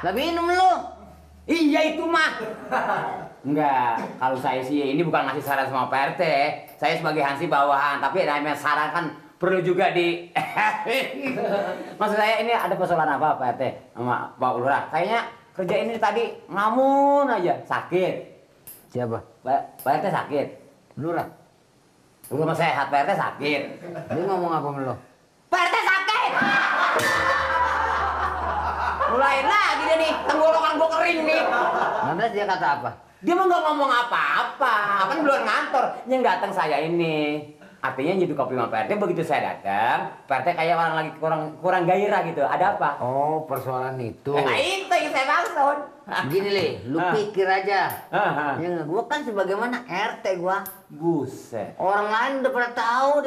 Lah minum lu. Iya itu mah. Enggak, kalau saya sih ini bukan ngasih saran sama Pak RT. Saya sebagai hansip bawahan, tapi namanya saran kan perlu juga di. Maksud saya ini ada persoalan apa Pak RT sama Pak Lurah? Kayaknya kerja ini tadi ngamun aja, sakit. Siapa? Pak RT sakit. Lurah. Lu mah sehat, Pak RT sakit. Dia ngomong apa sama lo? Pak RT sakit. Mulai lagi dia nih, tenggorokan gua kering nih. Lantas dia kata apa? Dia mah nggak ngomong apa-apa, kan di luar kantor. Yang datang saya ini, artinya nyeduh kopi sama Pak RT. Begitu saya datang, Pak RT kayak orang lagi kurang gairah gitu. Ada apa? Oh, persoalan itu. Nah itu yang saya maksud. Gini Le, lu pikir aja. Ah. Ya, gua kan sebagaimana RT gua. Buset. Orang lain udah pada tahu